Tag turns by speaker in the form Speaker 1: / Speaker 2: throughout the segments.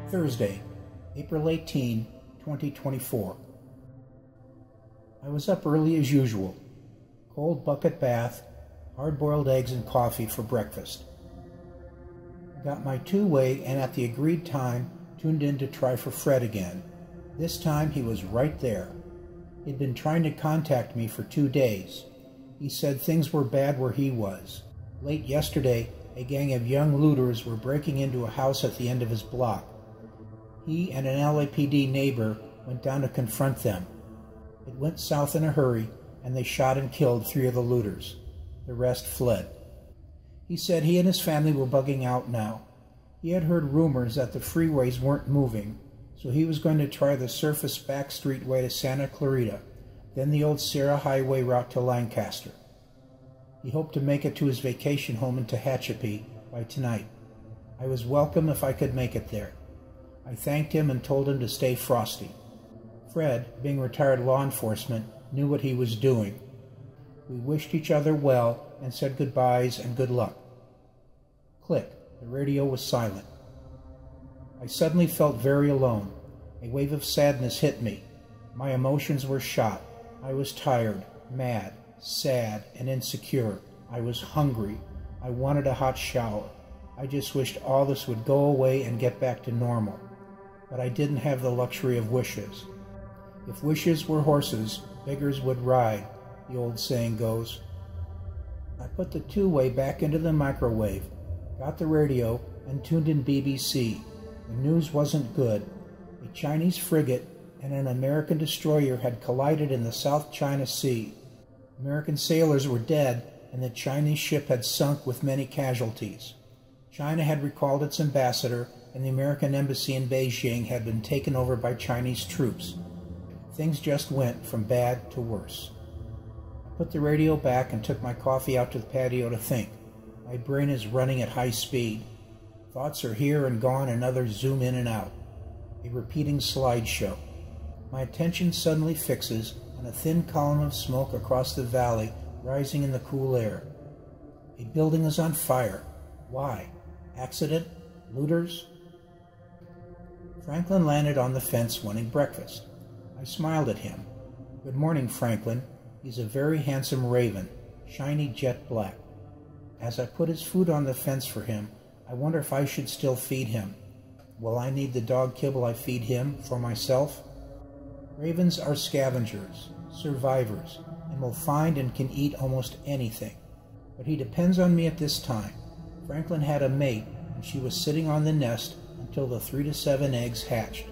Speaker 1: Thursday, April 18, 2024. I was up early as usual. Cold bucket bath, hard-boiled eggs and coffee for breakfast. I got my two-way and at the agreed time tuned in to try for Fred again. This time he was right there. He'd been trying to contact me for 2 days. He said things were bad where he was. Late yesterday, a gang of young looters were breaking into a house at the end of his block. He and an LAPD neighbor went down to confront them. It went south in a hurry, and they shot and killed 3 of the looters. The rest fled. He said he and his family were bugging out now. He had heard rumors that the freeways weren't moving, so he was going to try the surface back street way to Santa Clarita, then the old Sierra Highway route to Lancaster. He hoped to make it to his vacation home in Tehachapi by tonight. I was welcome if I could make it there. I thanked him and told him to stay frosty. Fred, being retired law enforcement, knew what he was doing. We wished each other well and said goodbyes and good luck. Click. The radio was silent. I suddenly felt very alone. A wave of sadness hit me. My emotions were shot. I was tired, mad, sad, and insecure. I was hungry. I wanted a hot shower. I just wished all this would go away and get back to normal. But I didn't have the luxury of wishes. If wishes were horses, beggars would ride, the old saying goes. I put the two-way back into the microwave, got the radio, and tuned in BBC. The news wasn't good. A Chinese frigate and an American destroyer had collided in the South China Sea. American sailors were dead, and the Chinese ship had sunk with many casualties. China had recalled its ambassador, and the American embassy in Beijing had been taken over by Chinese troops. Things just went from bad to worse. I put the radio back and took my coffee out to the patio to think. My brain is running at high speed. Thoughts are here and gone and others zoom in and out. A repeating slideshow. My attention suddenly fixes on a thin column of smoke across the valley rising in the cool air. A building is on fire. Why? Accident? Looters? Franklin landed on the fence wanting breakfast. I smiled at him. Good morning, Franklin. He's a very handsome raven, shiny jet black. As I put his food on the fence for him, I wonder if I should still feed him. Will I need the dog kibble I feed him for myself? Ravens are scavengers, survivors, and will find and can eat almost anything. But he depends on me at this time. Franklin had a mate, and she was sitting on the nest until the 3 to 7 eggs hatched.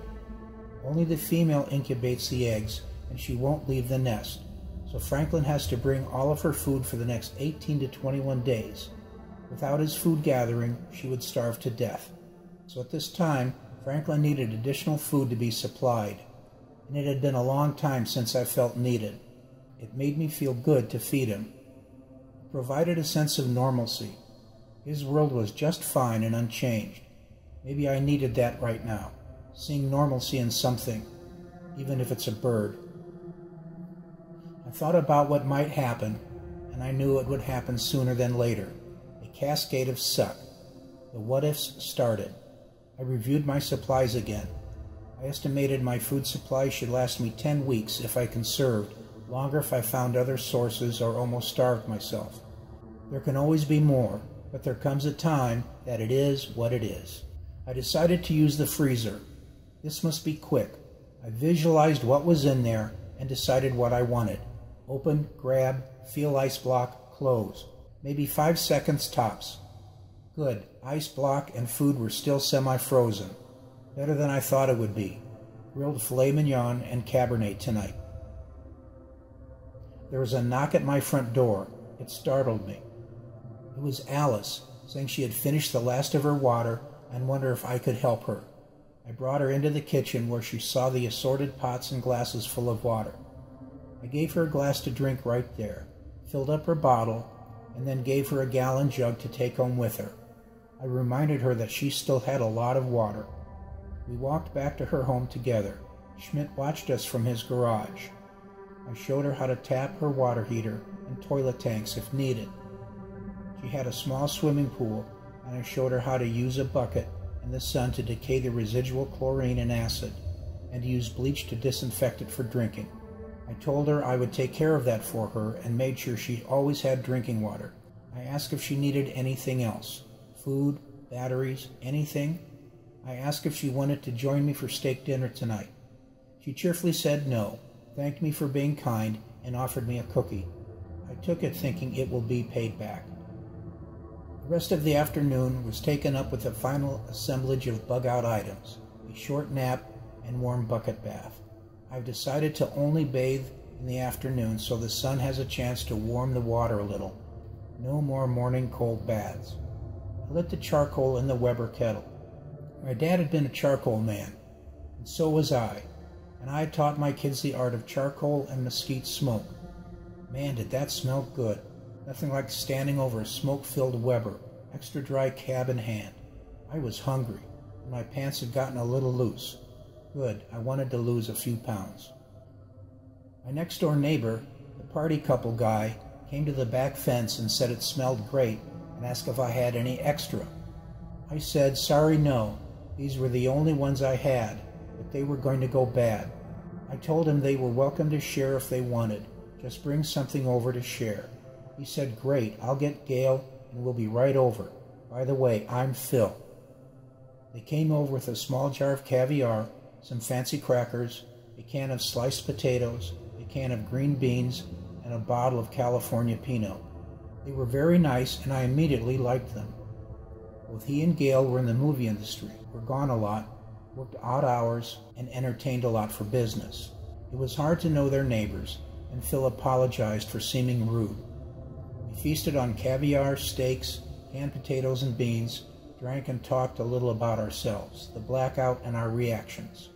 Speaker 1: Only the female incubates the eggs, and she won't leave the nest. So Franklin has to bring all of her food for the next 18 to 21 days. Without his food gathering, she would starve to death. So at this time, Franklin needed additional food to be supplied. And it had been a long time since I felt needed. It made me feel good to feed him. It provided a sense of normalcy. His world was just fine and unchanged. Maybe I needed that right now, seeing normalcy in something, even if it's a bird. I thought about what might happen, and I knew it would happen sooner than later. A cascade of suck. The what-ifs started. I reviewed my supplies again. I estimated my food supply should last me 10 weeks if I conserved, longer if I found other sources or almost starved myself. There can always be more, but there comes a time that it is what it is. I decided to use the freezer. This must be quick. I visualized what was in there and decided what I wanted. Open, grab, feel ice block, close. Maybe 5 seconds tops. Good. Ice block and food were still semi-frozen. Better than I thought it would be. Grilled filet mignon and Cabernet tonight. There was a knock at my front door. It startled me. It was Alice, saying she had finished the last of her water and wondered if I could help her. I brought her into the kitchen where she saw the assorted pots and glasses full of water. I gave her a glass to drink right there, filled up her bottle, and then gave her a gallon jug to take home with her. I reminded her that she still had a lot of water. We walked back to her home together. Schmidt watched us from his garage. I showed her how to tap her water heater and toilet tanks if needed. She had a small swimming pool, and I showed her how to use a bucket in the sun to decay the residual chlorine and acid, and to use bleach to disinfect it for drinking. I told her I would take care of that for her and made sure she always had drinking water. I asked if she needed anything else. Food, batteries, anything. I asked if she wanted to join me for steak dinner tonight. She cheerfully said no, thanked me for being kind, and offered me a cookie. I took it thinking it will be paid back. The rest of the afternoon was taken up with the final assemblage of bug-out items, a short nap, and warm bucket bath. I've decided to only bathe in the afternoon so the sun has a chance to warm the water a little. No more morning cold baths. I lit the charcoal in the Weber kettle. My dad had been a charcoal man, and so was I, and I had taught my kids the art of charcoal and mesquite smoke. Man, did that smell good. Nothing like standing over a smoke-filled Weber, extra dry cab in hand. I was hungry, and my pants had gotten a little loose. Good, I wanted to lose a few pounds. My next-door neighbor, the party couple guy, came to the back fence and said it smelled great and asked if I had any extra. I said, sorry, no. These were the only ones I had, but they were going to go bad. I told him they were welcome to share if they wanted. Just bring something over to share. He said, great, I'll get Gail and we'll be right over. By the way, I'm Phil. They came over with a small jar of caviar, some fancy crackers, a can of sliced potatoes, a can of green beans, and a bottle of California Pinot. They were very nice, and I immediately liked them. Both he and Gail were in the movie industry, were gone a lot, worked odd hours, and entertained a lot for business. It was hard to know their neighbors, and Phil apologized for seeming rude. We feasted on caviar, steaks, canned potatoes and beans, drank and talked a little about ourselves, the blackout, and our reactions.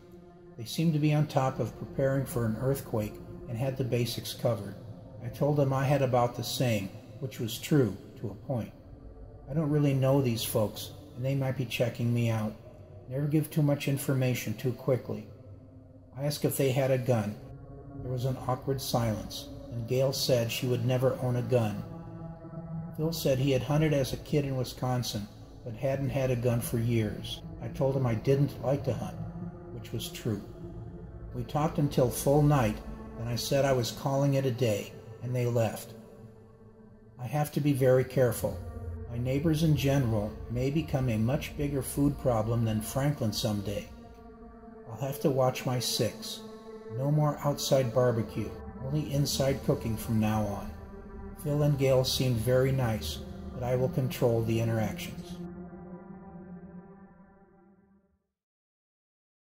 Speaker 1: They seemed to be on top of preparing for an earthquake and had the basics covered. I told them I had about the same, which was true to a point. I don't really know these folks, and they might be checking me out. Never give too much information too quickly. I asked if they had a gun. There was an awkward silence, and Gail said she would never own a gun. Phil said he had hunted as a kid in Wisconsin, but hadn't had a gun for years. I told him I didn't like to hunt, which was true. We talked until full night, then I said I was calling it a day, and they left. I have to be very careful. My neighbors in general may become a much bigger food problem than Franklin someday. I'll have to watch my six. No more outside barbecue, only inside cooking from now on. Phil and Gail seemed very nice, but I will control the interactions.